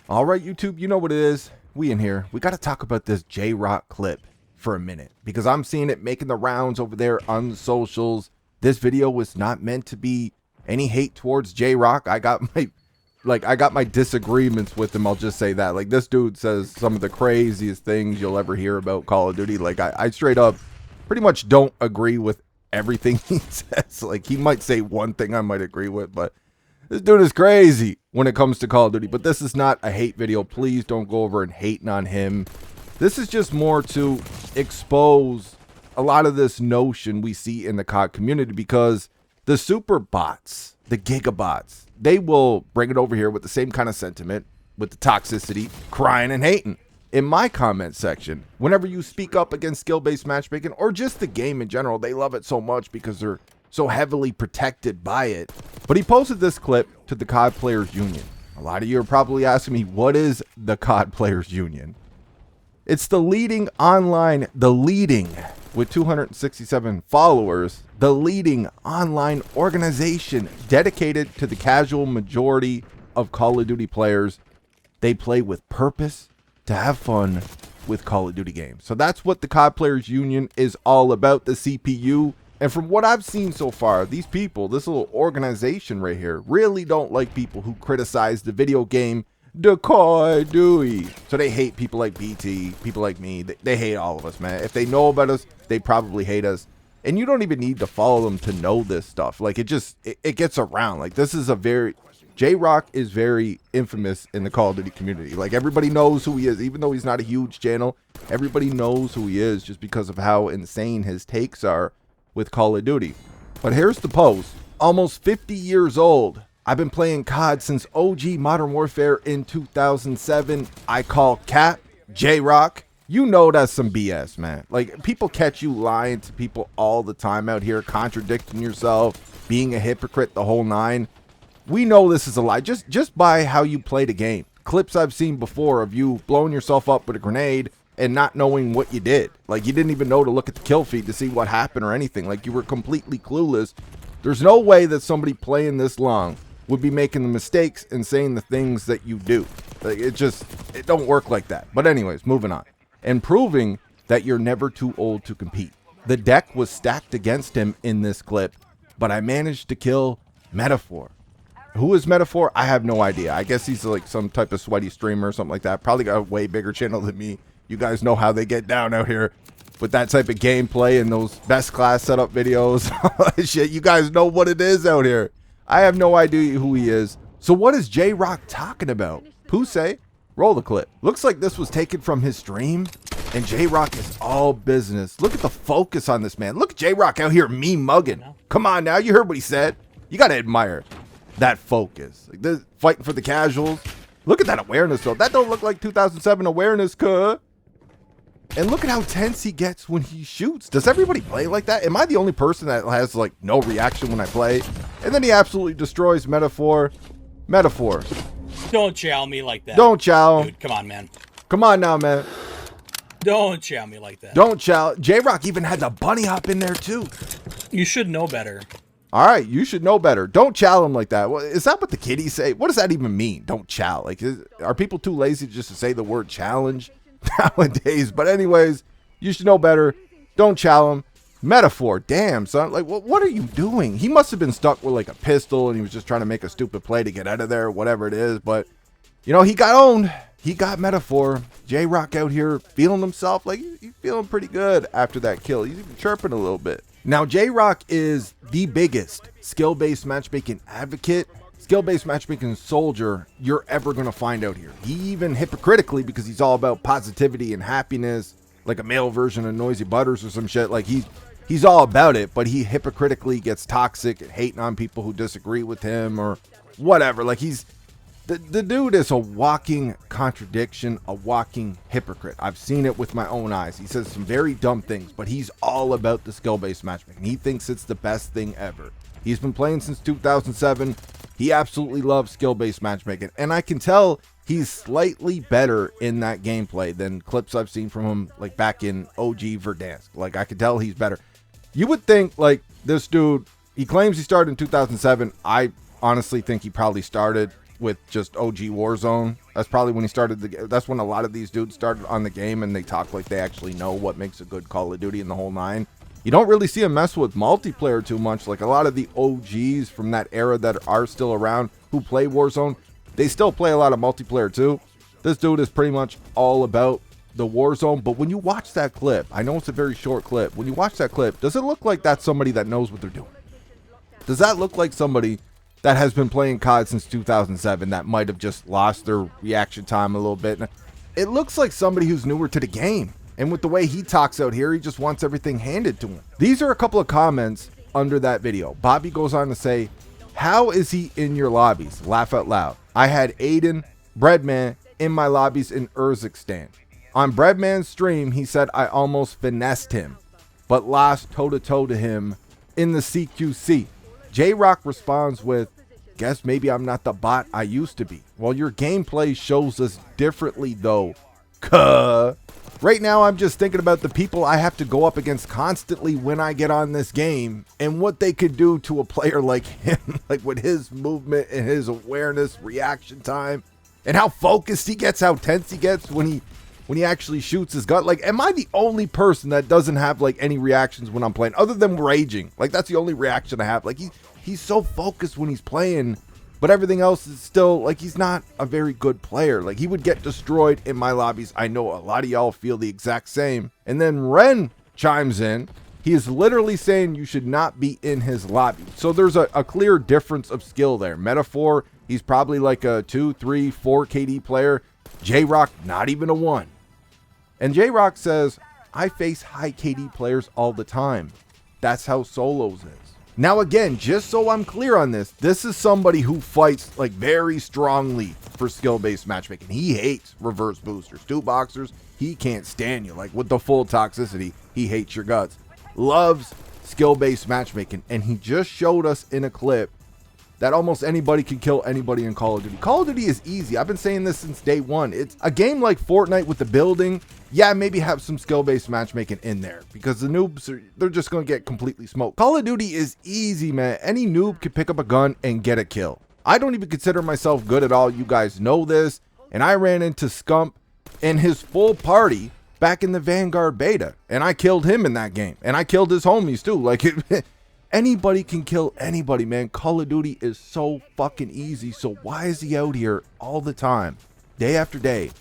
All right, YouTube, you know what it is. We in here. We got to talk about this Jrock clip for a minute because I'm seeing it making the rounds over there on the socials. This video was not meant to be any hate towards Jrock. I got my disagreements with him. I'll just say that. Like, this dude says some of the craziest things you'll ever hear about Call of Duty. Like, I straight up pretty much don't agree with everything he says. Like, he might say one thing I might agree with, but this dude is crazy when it comes to Call of Duty. But this is not a hate video. Please don't go over and hating on him. This is just more to expose a lot of this notion we see in the COD community, because the super bots, the gigabots, they will bring it over here with the same kind of sentiment, with the toxicity, crying and hating. In my comment section, whenever you speak up against skill-based matchmaking or just the game in general, they love it so much because they're so heavily protected by it. But he posted this clip to the COD Players Union. A lot of you are probably asking me, what is the COD Players Union? It's the leading with 267 followers, the leading online organization dedicated to the casual majority of Call of Duty players. They play with purpose to have fun with Call of Duty games. So that's what the COD Players Union is all about, the CPU. And from what I've seen so far, these people, this little organization right here, really don't like people who criticize the video game, the Call of Duty. So they hate people like BT, people like me. They hate all of us, man. If they know about us, they probably hate us. And you don't even need to follow them to know this stuff. Like, it gets around. Like, this is a very... Jrock is very infamous in the Call of Duty community. Like, everybody knows who he is. Even though he's not a huge channel, everybody knows who he is just because of how insane his takes are with Call of Duty. But here's the post. Almost 50 years old. I've been playing COD since OG Modern Warfare in 2007. I call Cap Jrock. You know that's some BS, man. Like, people catch you lying to people all the time out here, contradicting yourself, being a hypocrite, the whole nine. We know this is a lie just by how you play the game. Clips I've seen before of you blowing yourself up with a grenade and not knowing what you did. Like, you didn't even know to look at the kill feed to see what happened or anything. Like, you were completely clueless. There's no way that somebody playing this long would be making the mistakes and saying the things that you do. Like, it don't work like that. But anyways, moving on. And proving that you're never too old to compete. The deck was stacked against him in this clip, but I managed to kill Metaphor. Who is Metaphor? I have no idea. I guess he's like some type of sweaty streamer or something like that. Probably got a way bigger channel than me. You guys know how they get down out here with that type of gameplay and those best class setup videos. Shit, you guys know what it is out here. I have no idea who he is. So what is Jrock talking about? Pusey, roll the clip. Looks like this was taken from his stream, and Jrock is all business. Look at the focus on this man. Look at Jrock out here me mugging. Come on now, you heard what he said. You gotta admire that focus. Like, this fighting for the casuals. Look at that awareness though. That don't look like 2007 awareness, cuh. And look at how tense he gets when he shoots. Does everybody play like that? Am I the only person that has like no reaction when I play? And then he absolutely destroys Metaphor. Metaphor. Don't chow me like that. Don't chow. Dude, come on, man. Come on now, man. Don't chow me like that. Don't chow. Jrock even had the bunny hop in there too. You should know better. All right, you should know better. Don't chow him like that. Well, is that what the kiddies say? What does that even mean? Don't chow. Like, are people too lazy just to say the word challenge nowadays? But anyways, you should know better. Don't chow him. Metaphor. Damn, son. Like, what are you doing? He must have been stuck with like a pistol and he was just trying to make a stupid play to get out of there, whatever it is. But, you know, he got owned. He got Metaphor. Jrock out here feeling himself. Like, he's feeling pretty good after that kill. He's even chirping a little bit. Now, Jrock is the biggest skill-based matchmaking advocate, skill-based matchmaking soldier you're ever going to find out here. He even hypocritically, because he's all about positivity and happiness, like a male version of Noisy Butters or some shit. Like, he's all about it, but he hypocritically gets toxic and hating on people who disagree with him or whatever. Like, the dude is a walking contradiction, a walking hypocrite. I've seen it with my own eyes. He says some very dumb things, but he's all about the skill-based matchmaking. He thinks it's the best thing ever. He's been playing since 2007. He absolutely loves skill-based matchmaking, and I can tell he's slightly better in that gameplay than clips I've seen from him, like back in OG Verdansk. Like, I can tell he's better. You would think, like, this dude, he claims he started in 2007. I honestly think he probably started with just OG Warzone. That's probably when he started that's when a lot of these dudes started on the game, and they talk like they actually know what makes a good Call of Duty in the whole nine. You don't really see him mess with multiplayer too much. Like a lot of the OGs from that era that are still around who play Warzone, they still play a lot of multiplayer too. This dude is pretty much all about the Warzone. But when you watch that clip, I know it's a very short clip. When you watch that clip, does it look like that's somebody that knows what they're doing? Does that look like somebody that has been playing COD since 2007 that might have just lost their reaction time a little bit? It looks like somebody who's newer to the game. And with the way he talks out here, he just wants everything handed to him. These are a couple of comments under that video. Bobby goes on to say, how is he in your lobbies? Laugh out loud. I had Aiden, Breadman, in my lobbies in Urzikstan. On Breadman's stream, he said I almost finessed him, but lost toe-to-toe to him in the CQC. Jrock responds with, guess maybe I'm not the bot I used to be. Well, your gameplay shows us differently though. Right now, I'm just thinking about the people I have to go up against constantly when I get on this game and what they could do to a player like him, like with his movement and his awareness, reaction time, and how focused he gets, how tense he gets when he actually shoots his gun. Like, am I the only person that doesn't have like any reactions when I'm playing other than raging? Like, that's the only reaction I have. Like, he's so focused when he's playing, but everything else is still like he's not a very good player. Like, he would get destroyed in my lobbies. I know a lot of y'all feel the exact same. And then Ren chimes in. He is literally saying you should not be in his lobby. So there's a clear difference of skill there. Metaphor, he's probably like a 2, 3, 4 KD player. Jrock, not even a 1. And Jrock says, I face high KD players all the time. That's how solos is. Now again, just so I'm clear on this is somebody who fights like very strongly for skill-based matchmaking. He hates reverse boosters. 2 boxers, he can't stand you. Like with the full toxicity, he hates your guts. Loves skill-based matchmaking. And he just showed us in a clip that almost anybody can kill anybody in Call of Duty. Call of Duty is easy. I've been saying this since day one. It's a game like Fortnite with the building. Yeah, maybe have some skill-based matchmaking in there because the noobs, they're just going to get completely smoked. Call of Duty is easy, man. Any noob can pick up a gun and get a kill. I don't even consider myself good at all. You guys know this. And I ran into Scump and his full party back in the Vanguard beta. And I killed him in that game. And I killed his homies too. Like, anybody can kill anybody, man. Call of Duty is so fucking easy. So why is he out here all the time, day after day,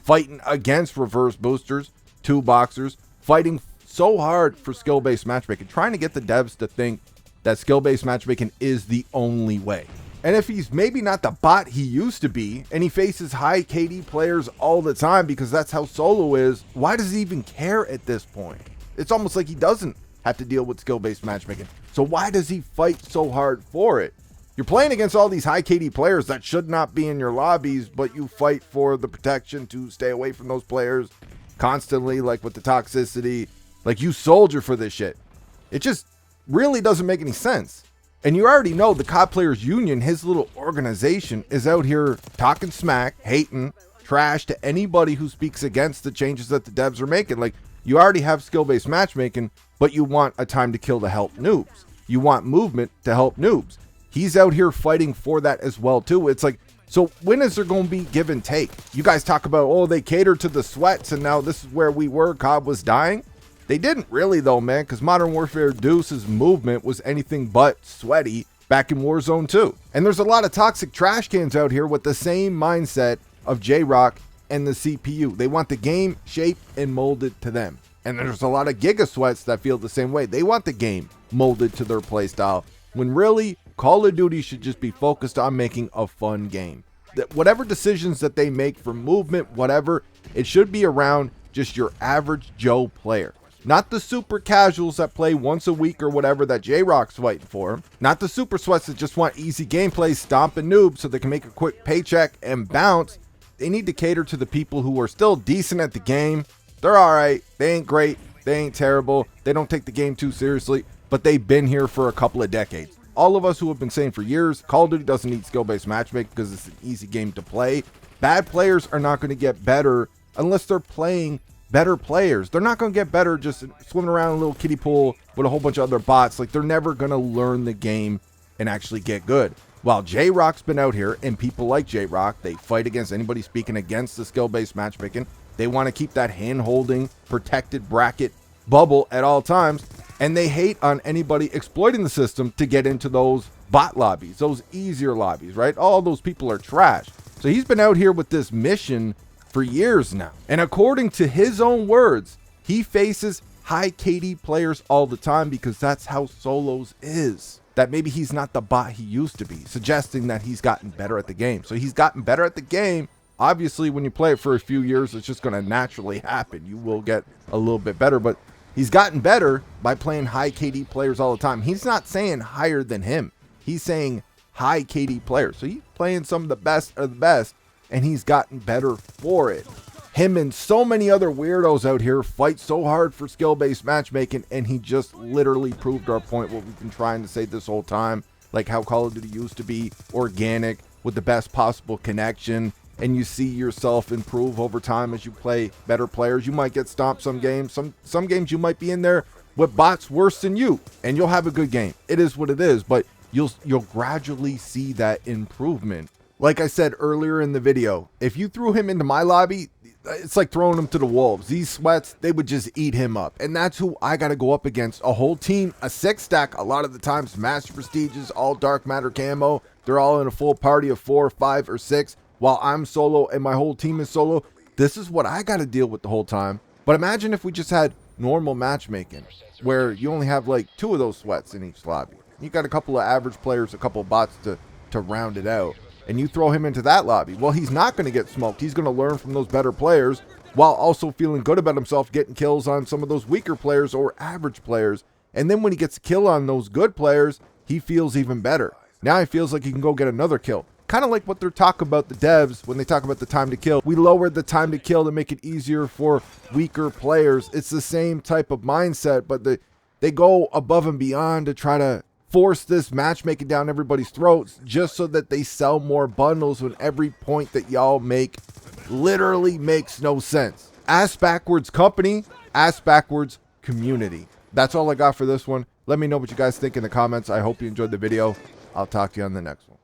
fighting against reverse boosters, 2 boxers, fighting so hard for skill-based matchmaking, trying to get the devs to think that skill-based matchmaking is the only way? And if he's maybe not the bot he used to be, and he faces high KD players all the time because that's how solo is, why does he even care at this point? It's almost like he doesn't have to deal with skill-based matchmaking. So why does he fight so hard for it? You're playing against all these high KD players that should not be in your lobbies, but you fight for the protection to stay away from those players constantly, like with the toxicity. Like, you soldier for this shit. It just really doesn't make any sense. And you already know the COD Players Union, his little organization, is out here talking smack, hating, trash to anybody who speaks against the changes that the devs are making. Like, you already have skill-based matchmaking, but you want a time to kill to help noobs. You want movement to help noobs. He's out here fighting for that as well too. It's like, so when is there going to be give and take? You guys talk about, oh, they cater to the sweats and now this is where we were. COD was dying. They didn't really though, man, because Modern Warfare Deuce's movement was anything but sweaty back in Warzone 2. And there's a lot of toxic trash cans out here with the same mindset of Jrock and the CPU. They want the game shaped and molded to them. And there's a lot of Giga Sweats that feel the same way. They want the game molded to their playstyle, when really Call of Duty should just be focused on making a fun game. That whatever decisions that they make for movement, whatever, it should be around just your average Joe player. Not the super casuals that play once a week or whatever that Jrock's fighting for. Not the super sweats that just want easy gameplay, stomping noobs so they can make a quick paycheck and bounce. They need to cater to the people who are still decent at the game. They're alright, they ain't great, they ain't terrible, they don't take the game too seriously, but they've been here for a couple of decades. All of us who have been saying for years, Call of Duty doesn't need skill-based matchmaking because it's an easy game to play. Bad players are not going to get better unless they're playing better players. They're not going to get better just swimming around in a little kiddie pool with a whole bunch of other bots. Like, they're never going to learn the game and actually get good. While Jrock's been out here, and people like Jrock, they fight against anybody speaking against the skill-based matchmaking. They want to keep that hand-holding, protected bracket bubble at all times, and they hate on anybody exploiting the system to get into those bot lobbies, those easier lobbies, right? All those people are trash. So he's been out here with this mission for years now. And according to his own words, he faces high KD players all the time because that's how solos is. That maybe he's not the bot he used to be, suggesting that he's gotten better at the game. So he's gotten better at the game. Obviously, when you play it for a few years, it's just going to naturally happen. You will get a little bit better, but he's gotten better by playing high KD players all the time. He's not saying higher than him. He's saying high KD players. So he's playing some of the best of the best, and he's gotten better for it. Him and so many other weirdos out here fight so hard for skill-based matchmaking, and he just literally proved our point, what we've been trying to say this whole time, like how Call of Duty used to be organic with the best possible connection, and you see yourself improve over time as you play better players. You might get stomped some games. Some games you might be in there with bots worse than you, and you'll have a good game. It is what it is, but you'll gradually see that improvement. Like I said earlier in the video, if you threw him into my lobby, it's like throwing him to the wolves. These sweats, they would just eat him up. And that's who I got to go up against. A whole team, a 6-stack, a lot of the times, Master Prestiges, all Dark Matter camo. They're all in a full party of 4, 5, or 6, while I'm solo and my whole team is solo. This is what I got to deal with the whole time. But imagine if we just had normal matchmaking, where you only have like 2 of those sweats in each lobby. You got a couple of average players, a couple of bots to round it out. And you throw him into that lobby, well, he's not going to get smoked. He's going to learn from those better players while also feeling good about himself, getting kills on some of those weaker players or average players. And then when he gets a kill on those good players, he feels even better. Now he feels like he can go get another kill. Kind of like what they're talking about the devs when they talk about the time to kill. We lowered the time to kill to make it easier for weaker players. It's the same type of mindset, but they go above and beyond to try to force this matchmaking down everybody's throats just so that they sell more bundles when every point that y'all make literally makes no sense. Ass backwards company, ass backwards community. That's all I got for this one. Let me know what you guys think in the comments. I hope you enjoyed the video. I'll talk to you on the next one.